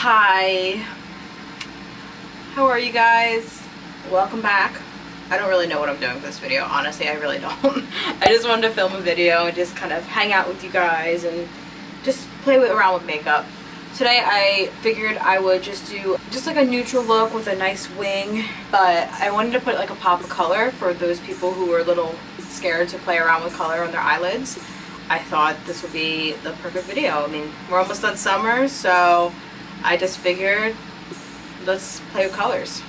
Hi, how are you guys? Welcome back. I don't really know what I'm doing with this video, honestly. I really don't. I just wanted to film a video and just kind of hang out with you guys and just around with makeup. Today I figured I would just do like a neutral look with a nice wing, but I wanted to put like a pop of color for those people who were a little scared to play around with color on their eyelids. I thought this would be the perfect video. I mean, we're almost done summer, so I just figured let's play with colors.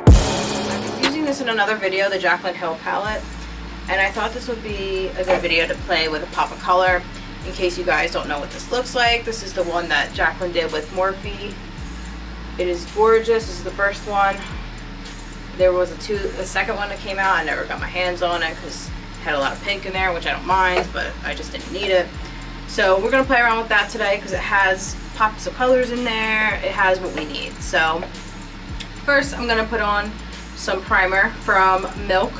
I was using this in another video, the Jaclyn Hill palette, and I thought this would be a good video to play with a pop of color. In case you guys don't know what this looks like, this is the one that Jaclyn did with Morphe. It is gorgeous. This is the first one. There was a second one that came out. I never got my hands on it because it had a lot of pink in there, which I don't mind, but I just didn't need it. So we're gonna play around with that today because it has pops of colors in there. It has what we need. So first I'm gonna put on some primer from Milk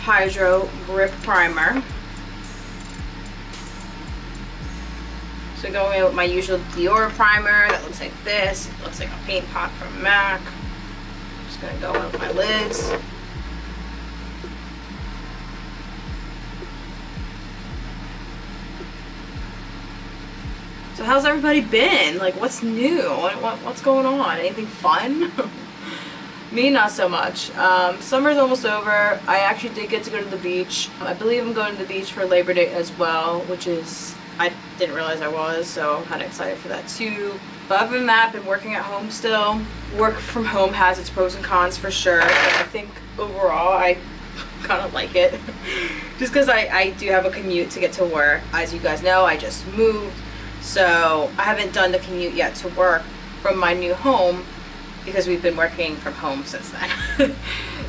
Hydro Grip Primer. So going in with my usual Dior primer that looks like this. It looks like a paint pot from MAC. Just gonna go in with my lids. So how's everybody been? Like, what's new? What's going on? Anything fun? Me, not so much. Summer's almost over. I actually did get to go to the beach. I believe I'm going to the beach for Labor Day as well, which is, I didn't realize I was, so I'm kind of excited for that too. But other than that, I've been working at home still. Work from home has its pros and cons for sure, but I think overall I kind of like it. Just because I do have a commute to get to work. As you guys know, I just moved, so I haven't done the commute yet to work from my new home because we've been working from home since then.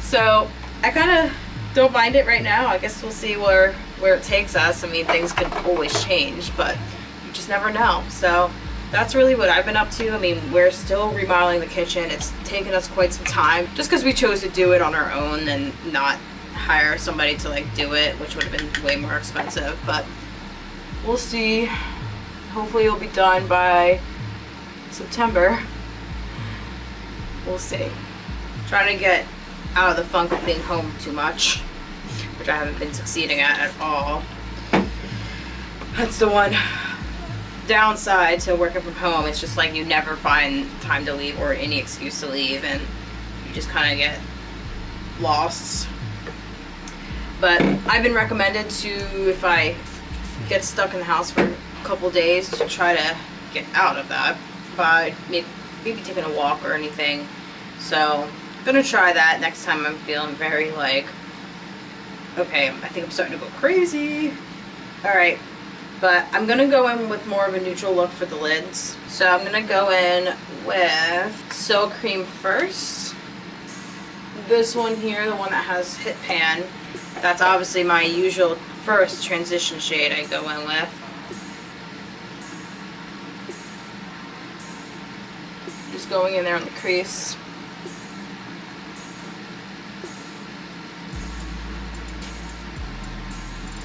So I kind of don't mind it right now. I guess we'll see where it takes us. I mean, things could always change, but you just never know. So that's really what I've been up to. I mean, we're still remodeling the kitchen. It's taken us quite some time just because we chose to do it on our own and not hire somebody to like do it, which would have been way more expensive, but we'll see. Hopefully it'll be done by September. We'll see. Trying to get out of the funk of being home too much, which I haven't been succeeding at all. That's the one downside to working from home. It's just like you never find time to leave or any excuse to leave, and you just kind of get lost. But I've been recommended to, if I get stuck in the house for a couple days, to try to get out of that by maybe taking a walk or anything. So I'm gonna try that next time I'm feeling very like, okay, I think I'm starting to go crazy. Alright, but I'm gonna go in with more of a neutral look for the lids. So I'm gonna go in with Silk Cream first. This one here, the one that has Hit Pan, that's obviously my usual first transition shade I go in with. Just going in there on the crease.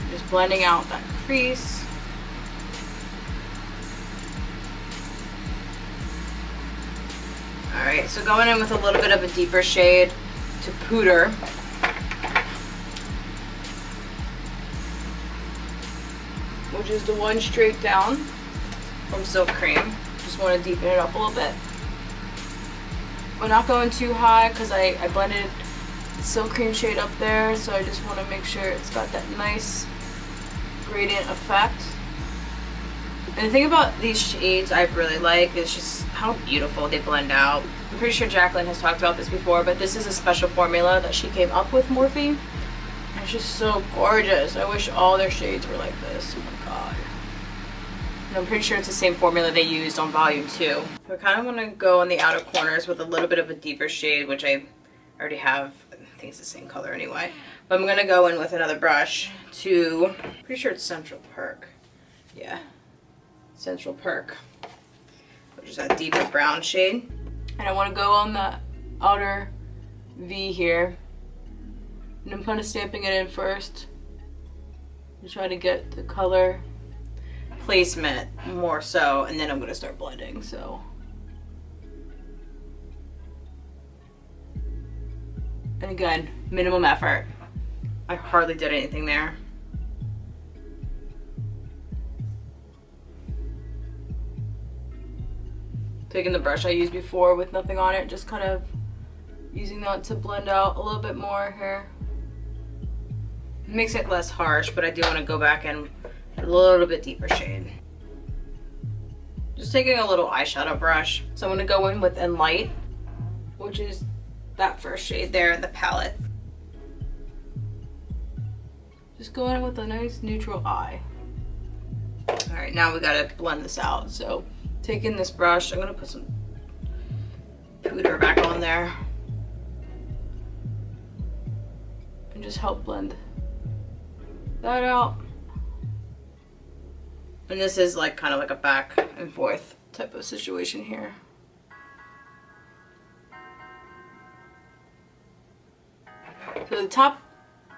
Just blending out that crease. Alright, so going in with a little bit of a deeper shade to Pooter. Which is the one straight down from Silk Cream. Just want to deepen it up a little bit. We're not going too high because I blended the Silk Cream shade up there, so I just want to make sure it's got that nice gradient effect. And the thing about these shades I really like is just how beautiful they blend out. I'm pretty sure Jaclyn has talked about this before, but this is a special formula that she came up with, Morphe. And it's just so gorgeous. I wish all their shades were like this. Oh my god. And I'm pretty sure it's the same formula they used on Volume 2. So I kind of want to go on the outer corners with a little bit of a deeper shade, which I already have. I think it's the same color anyway. But I'm going to go in with another brush to, pretty sure it's Central Perk. Yeah, Central Perk, which is that deeper brown shade. And I want to go on the outer V here And I'm kind of stamping it in first to try to get the color placement more so, and then I'm going to start blending. So, and again, minimum effort. I hardly did anything there. Taking the brush I used before with nothing on it, just kind of using that to blend out a little bit more here. It makes it less harsh, but I do want to go back in a little bit deeper shade. Just taking a little eyeshadow brush. So I'm going to go in with In Light, which is that first shade there in the palette. Just go in with a nice neutral eye. Alright, now we gotta blend this out. So taking this brush, I'm gonna put some powder back on there and just help blend that out. And this is like kind of like a back and forth type of situation here. So the top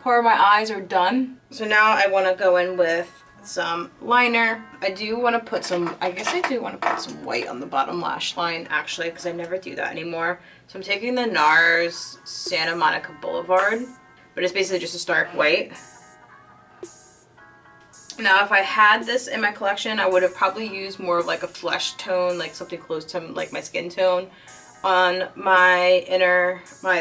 part of my eyes are done. So now I want to go in with some liner. I do want to put some, I guess I do want to put some white on the bottom lash line actually, because I never do that anymore. So I'm taking the NARS Santa Monica Boulevard, but it's basically just a stark white. Now if I had this in my collection, I would have probably used more of like a flesh tone, like something close to like my skin tone on my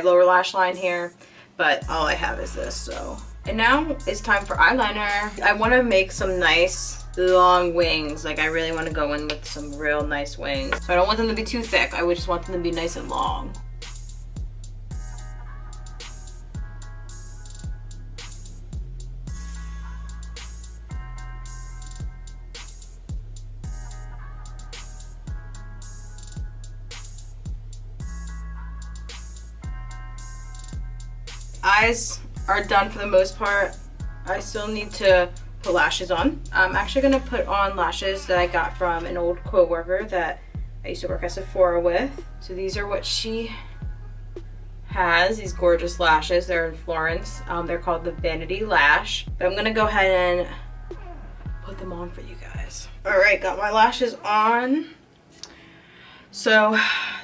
lower lash line here. But all I have is this, so. And now it's time for eyeliner. I want to make some nice long wings. Like I really want to go in with some real nice wings. So I don't want them to be too thick. I would just want them to be nice and long. Eyes are done for the most part. I still need to put lashes on. I'm actually gonna put on lashes that I got from an old co-worker that I used to work at Sephora with. So these are what she has, these gorgeous lashes. They're in Florence. They're called the Vanity Lash. But I'm gonna go ahead and put them on for you guys. All right, got my lashes on. So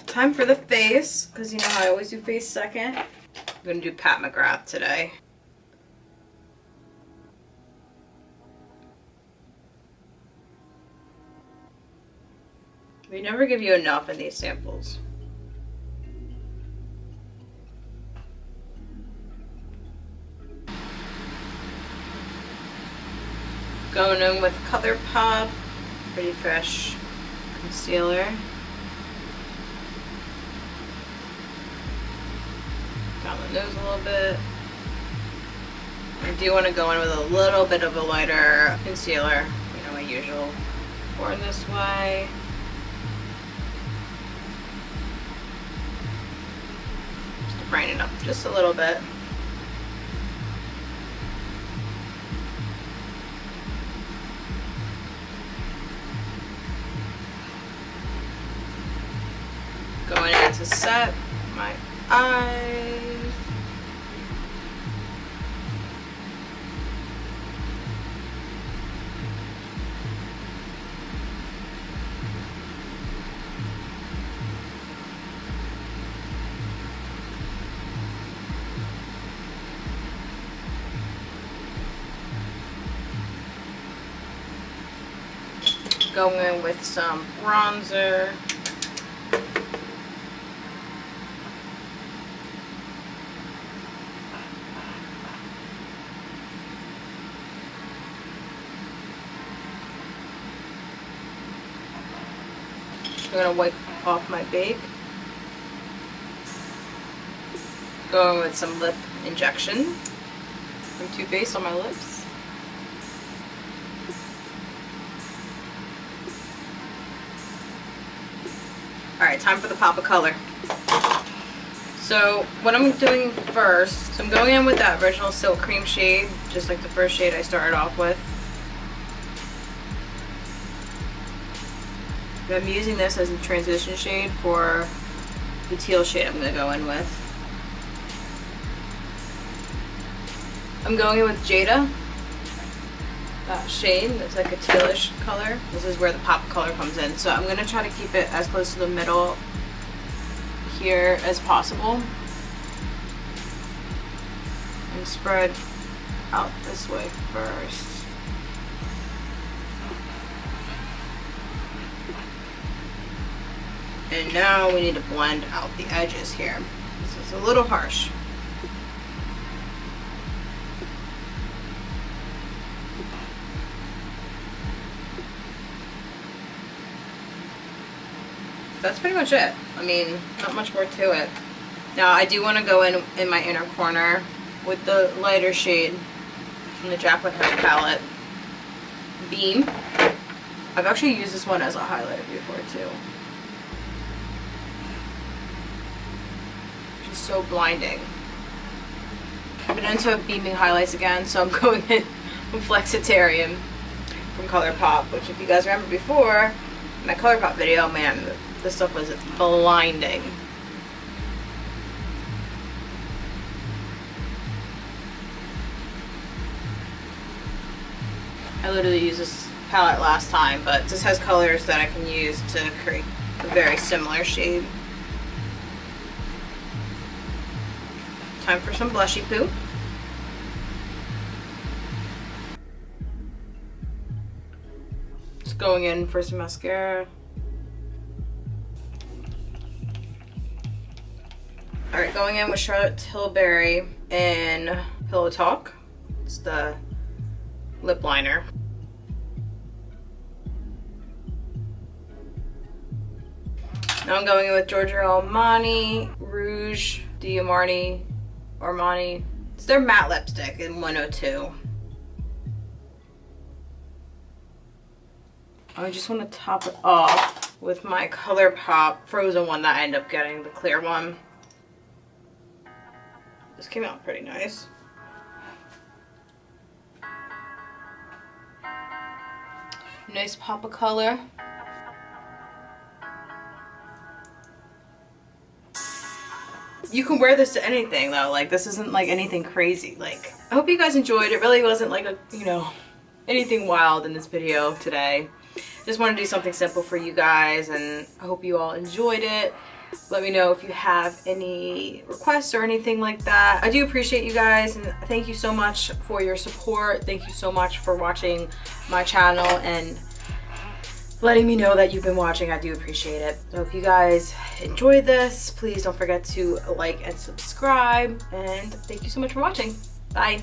time for the face, because you know how I always do face second. I'm gonna do Pat McGrath today. We never give you enough in these samples. Going in with ColourPop Pretty Fresh concealer. Down the nose a little bit. I do want to go in with a little bit of a lighter concealer, you know, my usual. Pour this way. Just to brighten it up just a little bit. Going in to set my eyes. Going in with some bronzer. I'm gonna wipe off my bake. Going with some lip injection from Too Faced on my lips. Alright, time for the pop of color. So what I'm doing first, so I'm going in with that original Silk Cream shade, just like the first shade I started off with. I'm using this as a transition shade for the teal shade I'm going to go in with. I'm going in with Jada. Shade. It's like a tealish color. This is where the pop color comes in. So I'm going to try to keep it as close to the middle here as possible. And spread out this way first. And now we need to blend out the edges here. This is a little harsh. That's pretty much it. I mean, not much more to it. Now I do want to go in my inner corner with the lighter shade from the Jaclyn Hill palette, Beam. I've actually used this one as a highlighter before too. Just so blinding. I've been into beaming highlights again, so I'm going in with Flexitarian from ColourPop, which if you guys remember before, my ColourPop video, man, this stuff was blinding. I literally used this palette last time, but this has colors that I can use to create a very similar shade. Time for some blushy poo. Just going in for some mascara. Alright, going in with Charlotte Tilbury in Pillow Talk. It's the lip liner. Now I'm going in with Giorgio Armani Rouge Armani. It's their matte lipstick in 102. I just want to top it off with my ColourPop Frozen one that I ended up getting, the clear one. This came out pretty nice. Nice pop of color. You can wear this to anything though, like this isn't like anything crazy. Like, I hope you guys enjoyed. It really wasn't like a, you know, anything wild in this video today. Just want to do something simple for you guys, and I hope you all enjoyed it. Let me know if you have any requests or anything like that. I do appreciate you guys, and thank you so much for your support. Thank you so much for watching my channel and letting me know that you've been watching. I do appreciate it. So if you guys enjoyed this, please don't forget to like and subscribe, and thank you so much for watching. Bye.